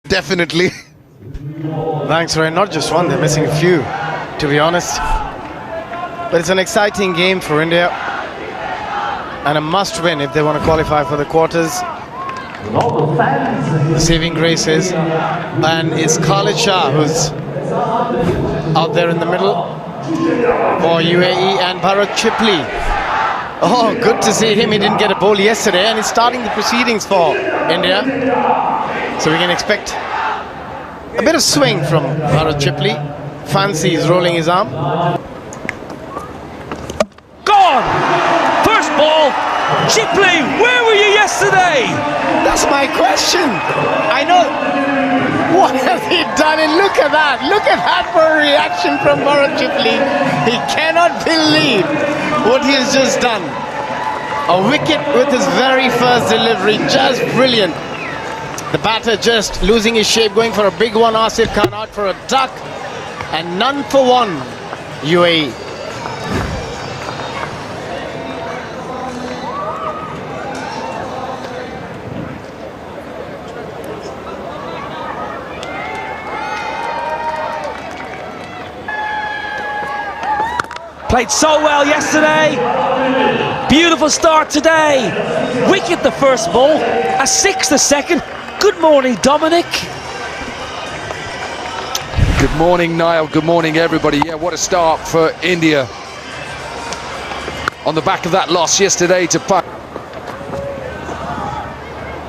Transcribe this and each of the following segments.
Definitely. Thanks, Ray. Not just one, they're missing a few, to be honest. But it's an exciting game for India and a must-win if they want to qualify for the quarters. The saving grace is, and it's Khalid Shah who's out there in the middle for UAE, and Bharat Chipli. Oh, good to see him. He didn't get a bowl yesterday, and he's starting the proceedings for India. So we can expect a bit of swing from Bharat Chipli. Fancy is rolling his arm. Gone! First ball, Chipli, where were you yesterday? That's my question. I know. What has he done? And look at that. Look at that for a reaction from Bharat Chipli. He cannot believe what he has just done. A wicket with his very first delivery. Just brilliant. The batter just losing his shape, going for a big one. Asif Khan out for a duck. And none for one, UAE. Played so well yesterday. Beautiful start today. Wicket the first ball, a six the second. Good morning, Dominic. Good morning, Niall. Good morning, everybody. Yeah, what a start for India. On the back of that loss yesterday to Pakistan.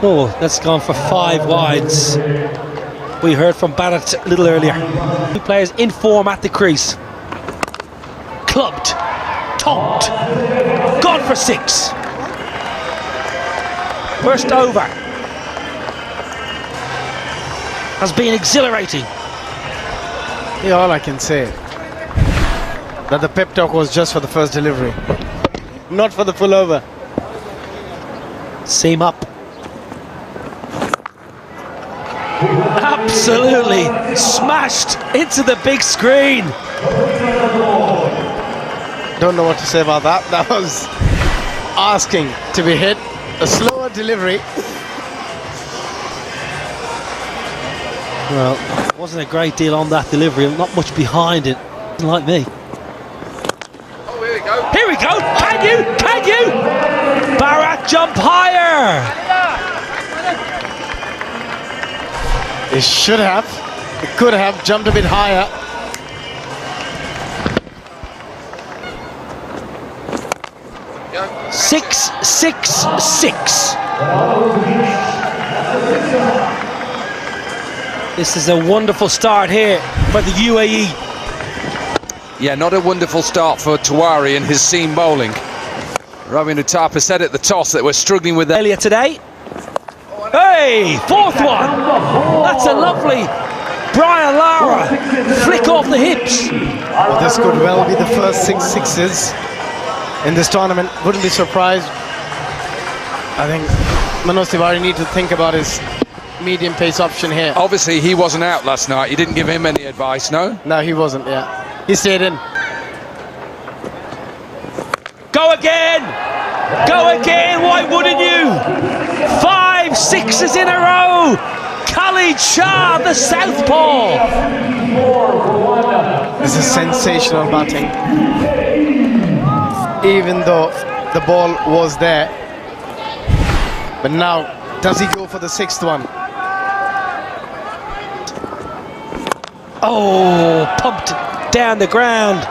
Oh, that's gone for 5 wides. We heard from Bharat a little earlier. 2 players in form at the crease. Clubbed, tonked, gone for 6. First over has been exhilarating. Yeah, all I can say that the pep talk was just for the first delivery, not for the full over. Seam up. Absolutely smashed into the big screen. Don't know what to say about that. That was asking to be hit. A slower delivery. Well, wasn't a great deal on that delivery. Not much behind it. Like me. Oh, here we go. Here we go. Can you? Can you? Bharat jump higher. It should have. It could have jumped a bit higher. Yeah. 6, 6, 6. This is a wonderful start here for the UAE. Yeah, not a wonderful start for Tiwari and his seam bowling. Ravi Nuthapa said at the toss that we're struggling with Earlier today. Hey, 4th one. That's a lovely Brian Lara flick off the hips. Well, this could well be the first 6 sixes in this tournament. Wouldn't be surprised. I think Manoj Tiwari need to think about his medium pace option here. Obviously, he wasn't out last night. You didn't give him any advice, no? No, he wasn't, yeah. He stayed in. Go again! Go again! Why wouldn't you? 5 sixes in a row! Khalid Shah, the southpaw! This is sensational batting. Even though the ball was there. But now, does he go for the 6th one? Oh, pumped down the ground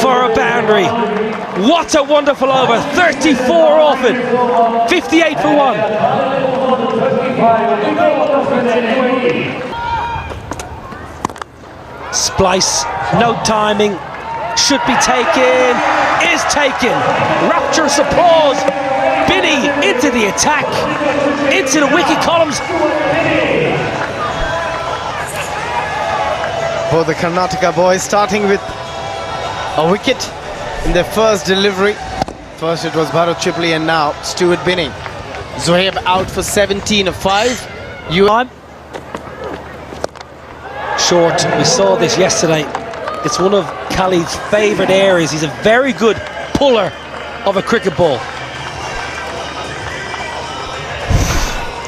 for a boundary. What a wonderful over. 34 off it. 58 for 1. Splice, no timing. Should be taken. Is taken. Rapturous applause. Binny into the attack. Into the wicket columns. For the Karnataka boys, starting with a wicket in their first delivery. First it was Bharat Chipli and now Stuart Binny. Zohaib out for 17 of 5. Short, we saw this yesterday. It's one of Khalid's favourite areas. He's a very good puller of a cricket ball.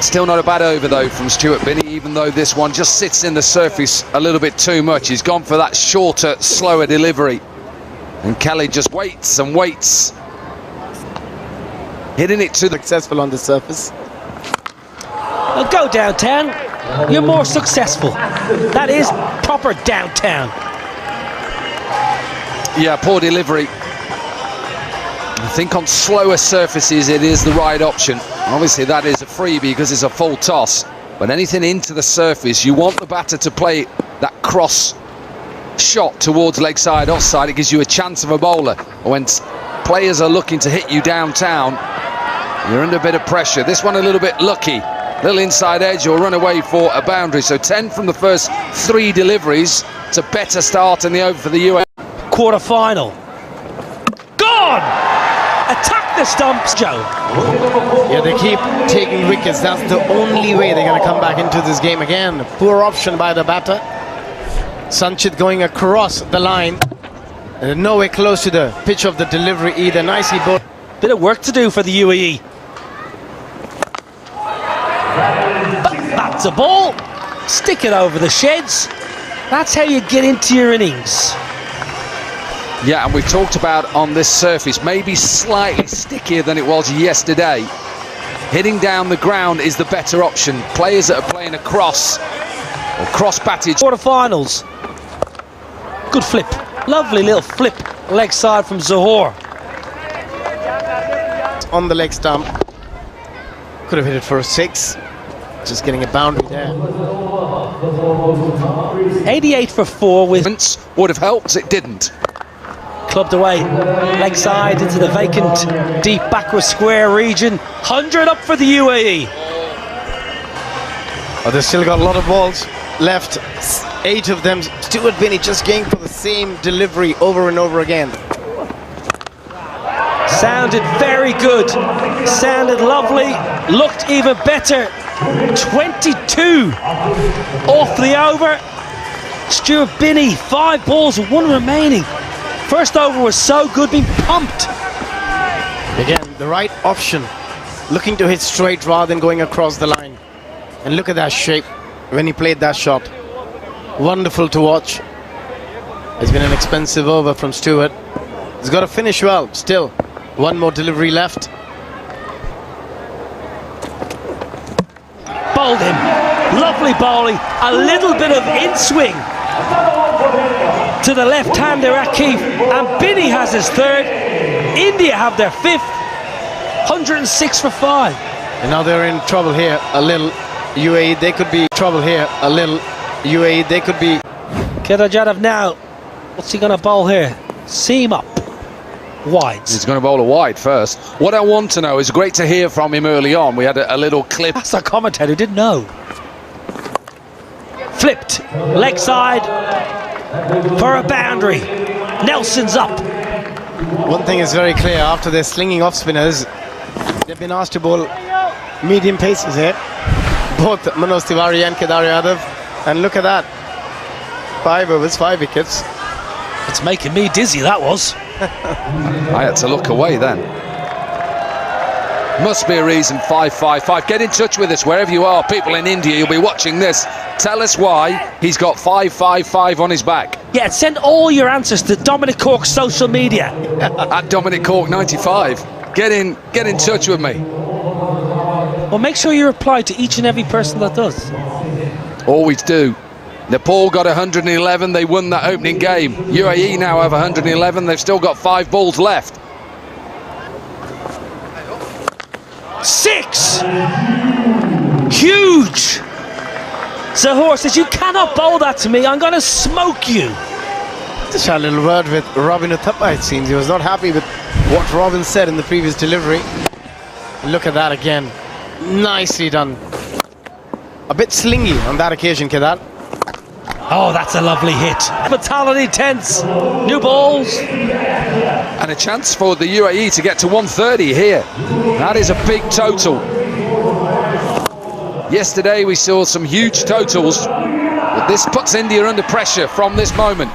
Still not a bad over though from Stuart Binney, even though this one just sits in the surface a little bit too much. He's gone for that shorter, slower delivery. And Kelly just waits and waits. Hitting it to the... Successful on the surface. Now go downtown. You're more successful. That is proper downtown. Yeah, poor delivery. I think on slower surfaces it is the right option. Obviously that is a freebie because it's a full toss, but anything into the surface, you want the batter to play that cross shot towards leg side, offside. It gives you a chance of a bowler. When players are looking to hit you downtown, you're under a bit of pressure. This one a little bit lucky, little inside edge or run away for a boundary. So 10 from the first 3 deliveries. It's a better start in the over for the UAE. Quarter-final. Gone! Attack the stumps, Joe. Yeah, they keep taking wickets. That's the only way they're going to come back into this game again. Poor option by the batter. Sanchit going across the line. And nowhere close to the pitch of the delivery either. Nicely bowled. Bit of work to do for the UAE. But that's a ball. Stick it over the sheds. That's how you get into your innings. Yeah, and we've talked about on this surface, maybe slightly stickier than it was yesterday. Hitting down the ground is the better option. Players that are playing across or cross batted. Quarterfinals. Good flip. Lovely little flip. Leg side from Zohor. On the leg stump. Could have hit it for a 6. Just getting a boundary there. 88 for 4 with... Would have helped, it didn't. Clubbed away, leg side into the vacant deep backward square region. 100 up for the UAE. Oh, they've still got a lot of balls left. 8 of them. Stuart Binney just going for the same delivery over and over again. Sounded very good. Sounded lovely. Looked even better. 22 off the over. Stuart Binney, 5 balls, 1 remaining. First over was so good, being pumped. Again, the right option. Looking to hit straight rather than going across the line. And look at that shape when he played that shot. Wonderful to watch. It's been an expensive over from Stuart. He's got to finish well. Still, 1 more delivery left. Bowled him. Lovely bowling. A little bit of in-swing to the left-hander Akif, and Binney has his 3rd. India have their 5th. 106 for 5. And now they're in trouble here a little. UAE, they could be trouble here a little. UAE, they could be. Kedar Jadhav now. What's he going to bowl here? Seam up. Wides. He's going to bowl a wide first. What I want to know is great to hear from him early on. We had a little clip. That's a commentator who didn't know. Flipped. Leg side. For a boundary. Nelson's up. One thing is very clear, after their slinging off spinners, they've been asked to bowl medium paces here. Both Manoj Tiwari and Kedar Yadav. And look at that. 5 overs, 5 wickets. It's making me dizzy, that was. I had to look away then. Must be a reason. 555. Get in touch with us wherever you are. People in India, you'll be watching this. Tell us why he's got 555 on his back. Yeah, send all your answers to Dominic Cork's social media. At Dominic Cork 95. Get in touch with me. Well, make sure you reply to each and every person that does. Always do. Nepal got 111. They won that opening game. UAE now have 111. They've still got 5 balls left. 6! Huge! Zohor says, you cannot bowl that to me, I'm going to smoke you. Just had a little word with Robin Uthappa, it seems. He was not happy with what Robin said in the previous delivery. Look at that again. Nicely done. A bit slingy on that occasion, Kedar. Oh, that's a lovely hit. Fatality tense. New balls. And a chance for the UAE to get to 130 here. That is a big total. Yesterday we saw some huge totals, but this puts India under pressure from this moment.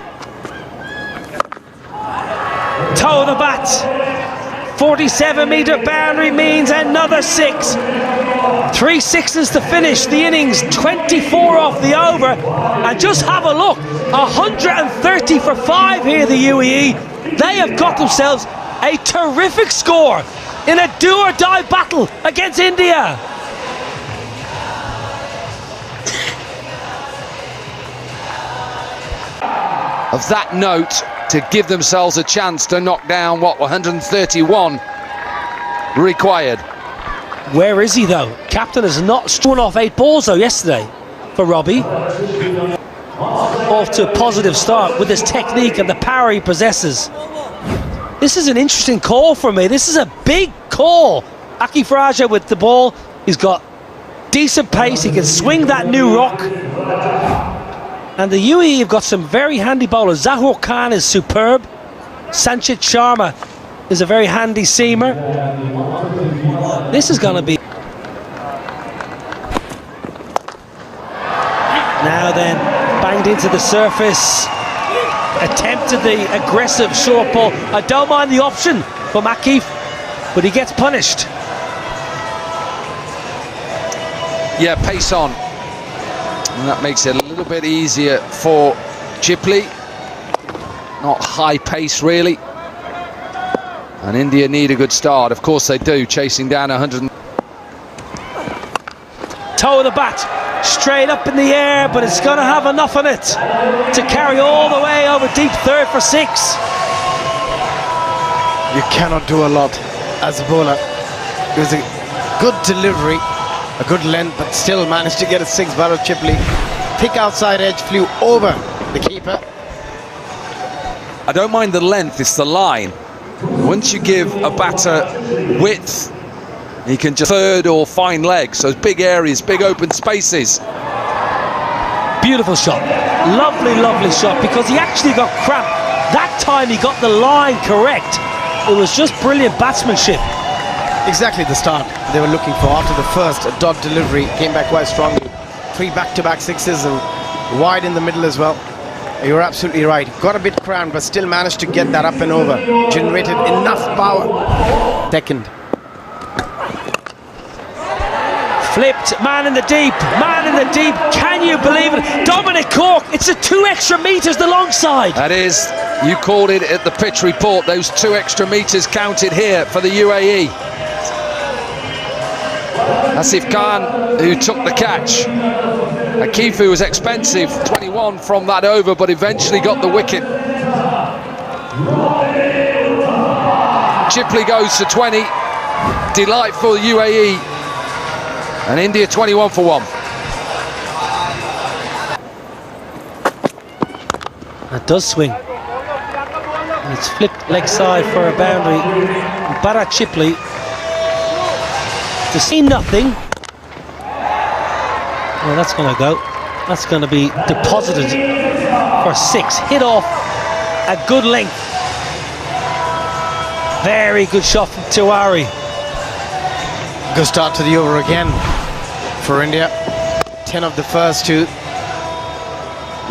Toe of the bat. 47-metre boundary means another 6. 3 sixes to finish the innings, 24 off the over, and just have a look, 130 for 5 here, the UAE. They have got themselves a terrific score in a do-or-die battle against India. Of that note, to give themselves a chance to knock down, what, 131 required. Where is he though? Captain has not struck off 8 balls though yesterday for Robbie. Off to a positive start with his technique and the power he possesses. This is an interesting call for me. This is a big call. Akif Raja with the ball. He's got decent pace. He can swing that new rock. And the UAE have got some very handy bowlers. Zahur Khan is superb. Sanchit Sharma is a very handy seamer. This is going to be... Now then, banged into the surface. Attempted the aggressive short ball. I don't mind the option from Akif, but he gets punished. Yeah, pace on. And that makes it a little bit easier for Chipley. Not high pace, really. And India need a good start. Of course they do, chasing down 100. Toe of the bat, straight up in the air, but it's going to have enough on it to carry all the way over deep third for 6. You cannot do a lot as a bowler. It was a good delivery, a good length, but still managed to get a 6. Bharat Chipley. Thick outside edge, flew over the keeper. I don't mind the length, it's the line. Once you give a batter width, he can just third or fine legs, so big areas, big open spaces. Beautiful shot, lovely, lovely shot, because he actually got cramped. That time he got the line correct. It was just brilliant batsmanship. Exactly the start they were looking for after the first dot delivery. Came back quite strongly. 3 back-to-back 6s and wide in the middle as well. You're absolutely right. Got a bit cramped, but still managed to get that up and over. Generated enough power. Second. Flipped, man in the deep, man in the deep. Can you believe it? Dominic Cork, it's a 2 extra metres the long side. That is, you called it at the pitch report, those 2 extra metres counted here for the UAE. Asif Khan, who took the catch. Akifu was expensive, 21 from that over, but eventually got the wicket. Chipley goes to 20. Delightful UAE. And India 21 for 1. That does swing. And it's flipped leg side for a boundary. Bharat Chipley to see nothing. Well, that's going to go. That's going to be deposited for 6. Hit off a good length. Very good shot from Tiwari. Good start to the over again for India. 10 of the first 2.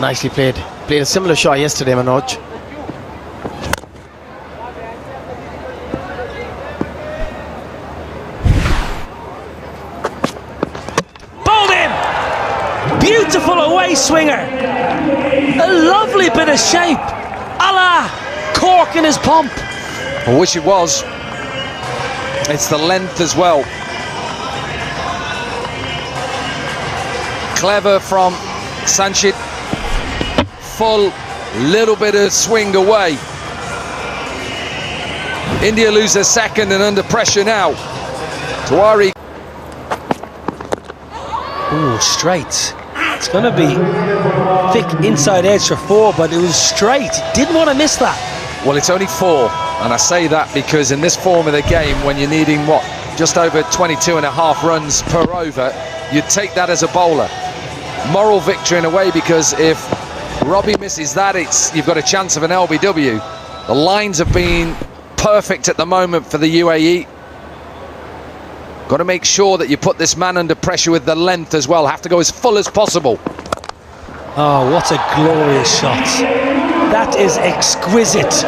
Nicely played. Played a similar shot yesterday, Manoj. Beautiful away swinger. A lovely bit of shape. A la Cork in his pump. I wish it was. It's the length as well. Clever from Sanchit. Full, little bit of swing away. India lose their second and under pressure now. Tiwari. Ooh, straight. It's going to be thick inside edge for 4, but it was straight. Didn't want to miss that. Well, it's only 4, and I say that because in this form of the game, when you're needing, what, just over 22.5 runs per over, you'd take that as a bowler. Moral victory in a way, because if Robbie misses that, you've got a chance of an LBW. The lines have been perfect at the moment for the UAE. Got to make sure that you put this man under pressure with the length as well. Have to go as full as possible. Oh, what a glorious shot. That is exquisite.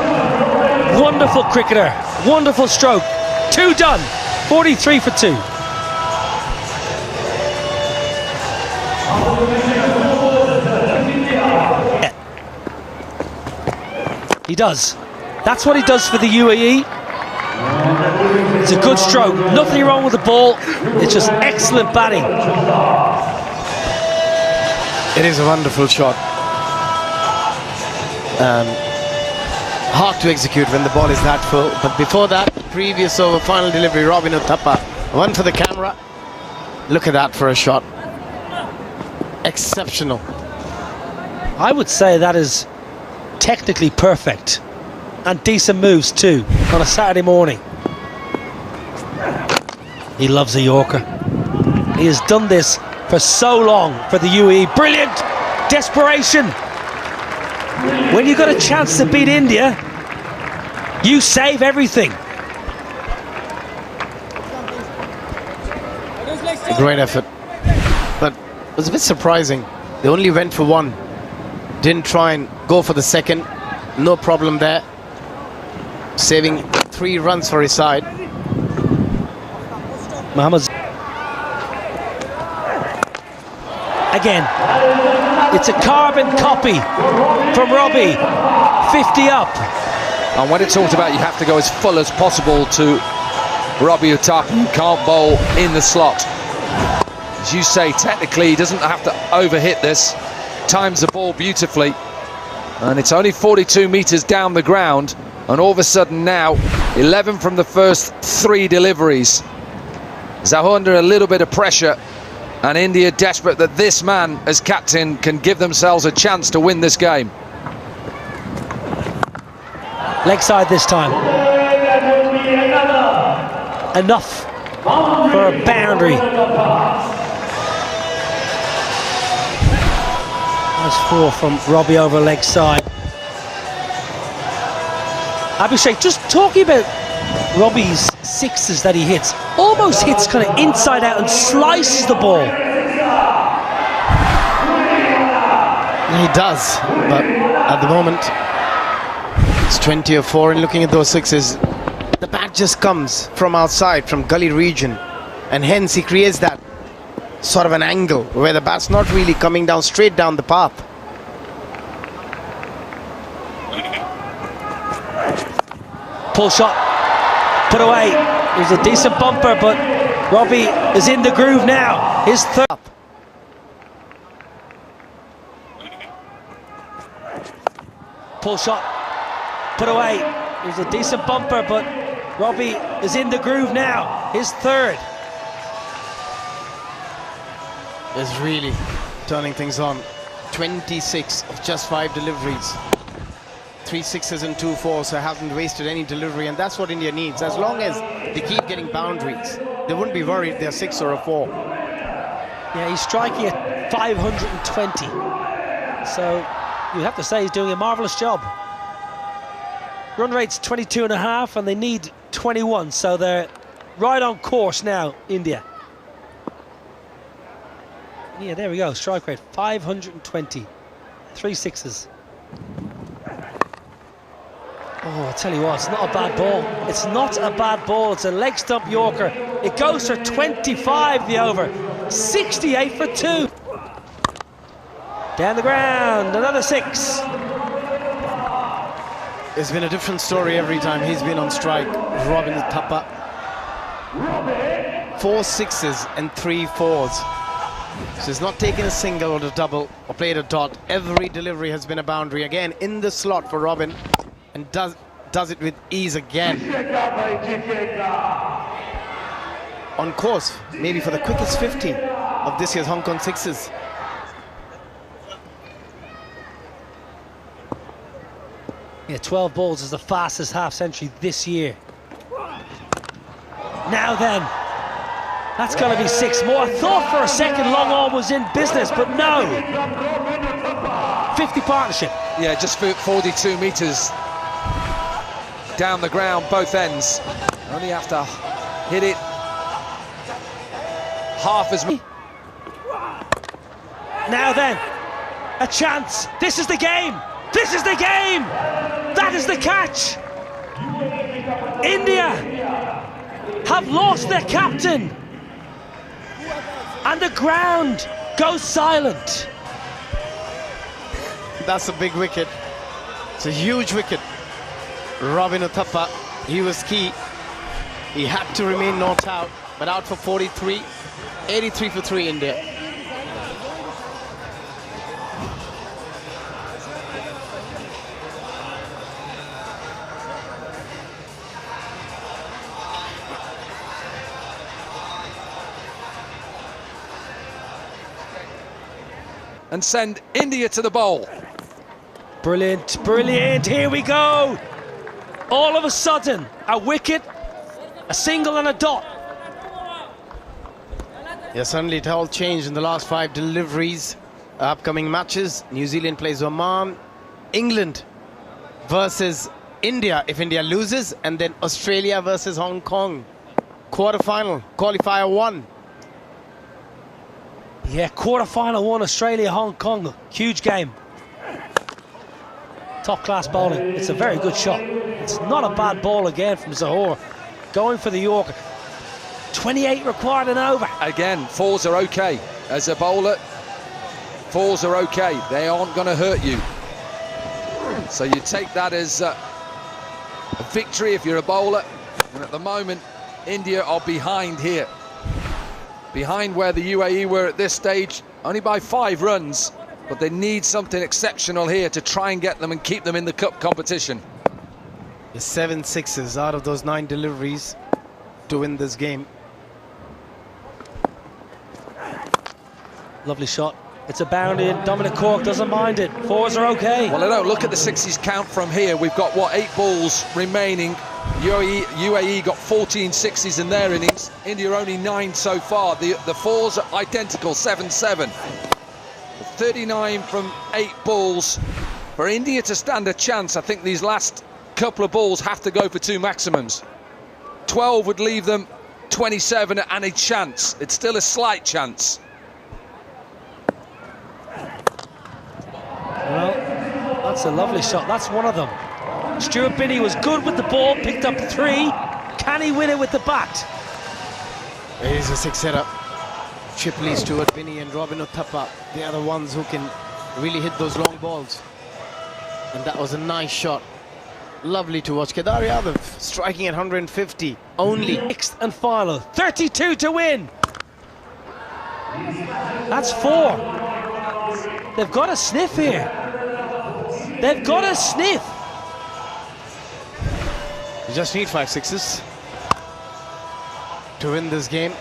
Wonderful cricketer. Wonderful stroke. 2 done. 43 for 2. He does. That's what he does for the UAE. It's a good stroke. Nothing wrong with the ball. It's just excellent batting. It is a wonderful shot. Hard to execute when the ball is that full. But before that, previous over, final delivery, Robin Uthappa. One for the camera. Look at that for a shot. Exceptional. I would say that is technically perfect. And decent moves too, on a Saturday morning. He loves a Yorker. He has done this for so long for the UAE. Brilliant! Desperation! When you've got a chance to beat India, you save everything. A great effort. But it was a bit surprising. They only went for one. Didn't try and go for the second. No problem there. Saving 3 runs for his side. Mohammed's again. It's a carbon copy from Robbie. 50 up. And when it's talked about, you have to go as full as possible to Robbie Uthappa. You can't bowl in the slot. As you say, technically he doesn't have to overhit this. Times the ball beautifully. And it's only 42 metres down the ground. And all of a sudden now, 11 from the first 3 deliveries. Zaho under a little bit of pressure, and India desperate that this man as captain can give themselves a chance to win this game. Leg side this time. Enough for a boundary. That's 4 from Robbie over leg side. Abhishek, just talking about Robbie's 6s that he hits, almost hits kind of inside out and slices the ball. He does, but at the moment it's 20 or 4, and looking at those 6s, the bat just comes from outside, from gully region, and hence he creates that sort of an angle where the bat's not really coming down straight down the path. Pull shot, put away. It was a decent bumper, but Robbie is in the groove now. His third. Pull shot, put away. It was a decent bumper, but Robbie is in the groove now. His third. Is really turning things on. 26 of just 5 deliveries. 3 6s and 2 4s, so haven't wasted any delivery, and that's what India needs. As long as they keep getting boundaries, they wouldn't be worried if they're 6 or a 4. Yeah, he's striking at 520. So you have to say he's doing a marvellous job. Run rate's 22.5, and they need 21, so they're right on course now, India. Yeah, there we go, strike rate 520. 3 6s. Oh, I'll tell you what, it's not a bad ball. It's not a bad ball. It's a leg stump Yorker. It goes for 25 the over. 68 for 2. Down the ground, another 6. It's been a different story every time he's been on strike. Robin Uthappa. 4 6s and 3 4s. So he's not taken a single or a double or played a dot. Every delivery has been a boundary. Again, in the slot for Robin. And does it with ease again. On course, maybe for the quickest 50 of this year's Hong Kong 6s. Yeah, 12 balls is the fastest half century this year. Now then, that's going to be 6 more. I thought for a second long arm was in business, but no. 50 partnership. Yeah, just 42 metres down the ground, both ends. Only have to hit it half as much. Now then, a chance. This is the game. This is the game. That is the catch. India have lost their captain. And the ground Go silent. That's a big wicket. It's a huge wicket. Robin Uthappa, he was key. He had to remain not out, but out for 43. 83 for 3 India. And send India to the bowl. Brilliant, brilliant, here we go. All of a sudden, a wicket, a single and a dot. Yeah, suddenly it all changed in the last 5 deliveries. Upcoming matches, New Zealand plays Oman, England versus India if India loses, and then Australia versus Hong Kong. Quarter-final, qualifier 1. Yeah, quarter-final 1, Australia, Hong Kong. Huge game. Top-class bowling. It's a very good shot. It's not a bad ball again from Zohor. Going for the Yorker. 28 required and over. Again, 4s are okay. As a bowler, 4s are okay. They aren't going to hurt you. So you take that as a victory if you're a bowler. And at the moment, India are behind here. Behind where the UAE were at this stage, only by 5 runs. But they need something exceptional here to try and get them and keep them in the cup competition. 7 sixes out of those 9 deliveries to win this game. Lovely shot. It's a boundary and Dominic Cork doesn't mind it. 4s are okay. Well, I don't look at the 60s count from here. We've got, what, 8 balls remaining. UAE got 14 60s in their innings. India only 9 so far. The 4s are identical, 7-7. 39 from 8 balls. For India to stand a chance, I think these last couple of balls have to go for 2 maximums. 12 would leave them 27 and a chance. It's still a slight chance. Well, that's a lovely shot. That's one of them. Stuart Binney was good with the ball, picked up 3. Can he win it with the bat? Here's a 6-hitter. Chipley, Stuart Binney and Robin Uthappa, they are the ones who can really hit those long balls. And that was a nice shot. Lovely to watch. Kedar Yadav striking at 150 only. 6th and final. 32 to win. That's 4. They've got a sniff here. They've got a sniff. You just need 5 sixes to win this game.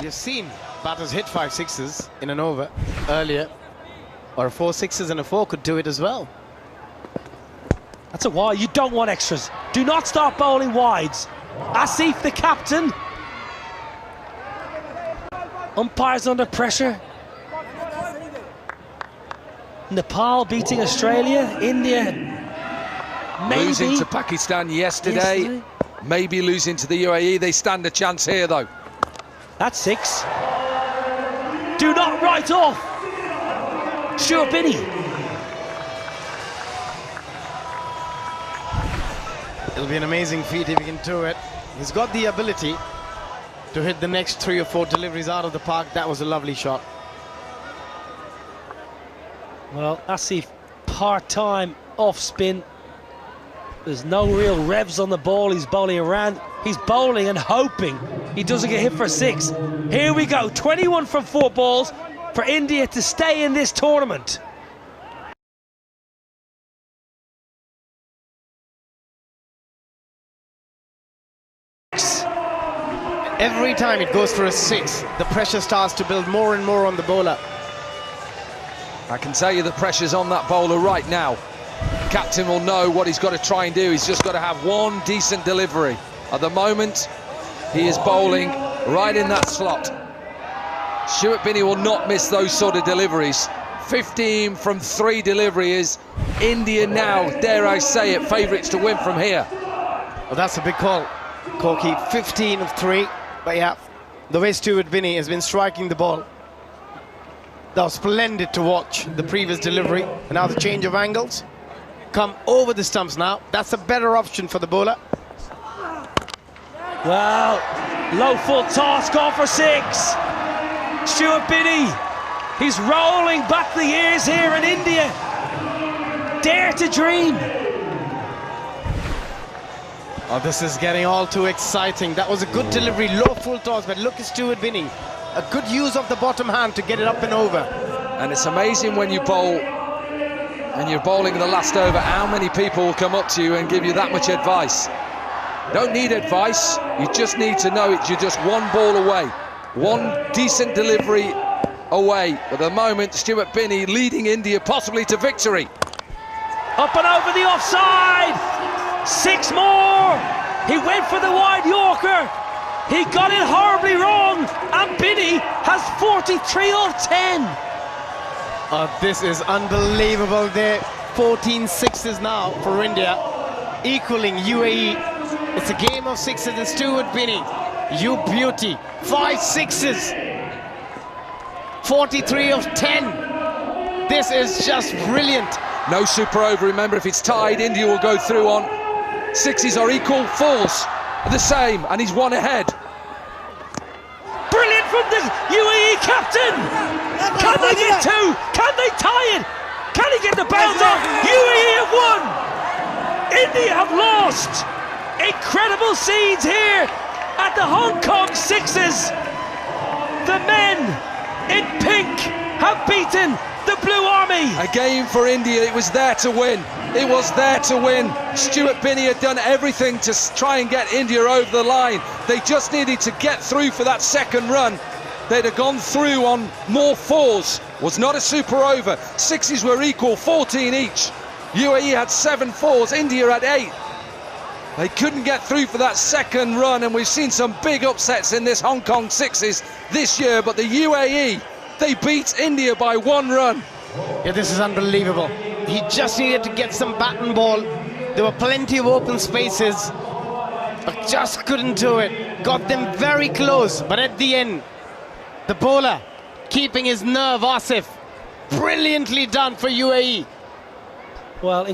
You've seen batters hit 5 sixes in an over earlier, or 4 sixes and a 4 could do it as well. That's a wide. You don't want extras. Do not start bowling wides. Asif, the captain. Umpires under pressure. Nepal beating Australia. India maybe losing to Pakistan yesterday. Maybe losing to the UAE. They stand a chance here, though. That's 6. Do not write off. Stuart Binney. It'll be an amazing feat if he can do it. He's got the ability to hit the next 3 or 4 deliveries out of the park. That was a lovely shot. Well, Asif, part-time off spin. There's no real revs on the ball. He's bowling around. He's bowling and hoping he doesn't get hit for a 6. Here we go. 21 from 4 balls for India to stay in this tournament. Every time it goes for a 6, the pressure starts to build more and more on the bowler. I can tell you the pressure's on that bowler right now. Captain will know what he's got to try and do. He's just got to have one decent delivery. At the moment, he is bowling right in that slot. Stuart Binney will not miss those sort of deliveries. 15 from 3 deliveries. India now, dare I say it, favourites to win from here. Well, that's a big call, Corky. 15 of 3. But yeah, the way Stuart Binney has been striking the ball, that was splendid to watch, the previous delivery. And now the change of angles. Come over the stumps now. That's a better option for the bowler. Well, low full toss, gone for 6. Stuart Binney, he's rolling back the years here in India. Dare to dream. Oh, this is getting all too exciting. That was a good delivery, low full toss, but look at Stuart Binney. A good use of the bottom hand to get it up and over. And it's amazing when you bowl and you're bowling the last over, how many people will come up to you and give you that much advice. Don't need advice, you just need to know it. You're just one ball away, one decent delivery away. But at the moment, Stuart Binney leading India possibly to victory. Up and over the offside. 6 more. He went for the wide Yorker. He got it horribly wrong. And Binney has 43 off 10. This is unbelievable. They're 14 sixes now for India, equaling UAE. It's a game of sixes and Stuart Binney. You beauty. 5 sixes. 43 of 10. This is just brilliant. No super over. Remember, if it's tied, India will go through on sixes or equal, fours are the same, and he's one ahead. Brilliant from the UAE captain. Can they get 2? Can they tie it? Can he get the bounce off? UAE have won. India have lost. Incredible scenes here at the Hong Kong Sixes. The men in pink have beaten the Blue Army. A game for India. It was there to win. It was there to win. Stuart Binney had done everything to try and get India over the line. They just needed to get through for that second run. They'd have gone through on more fours. Was not a super over. Sixes were equal, 14 each. UAE had 7 fours, India had 8. They couldn't get through for that second run, and we've seen some big upsets in this Hong Kong Sixes this year, but the UAE, they beat India by 1 run. Yeah, this is unbelievable. He just needed to get some bat and ball. There were plenty of open spaces, but just couldn't do it. Got them very close, but at the end, the bowler keeping his nerve, Asif. Brilliantly done for UAE. Well,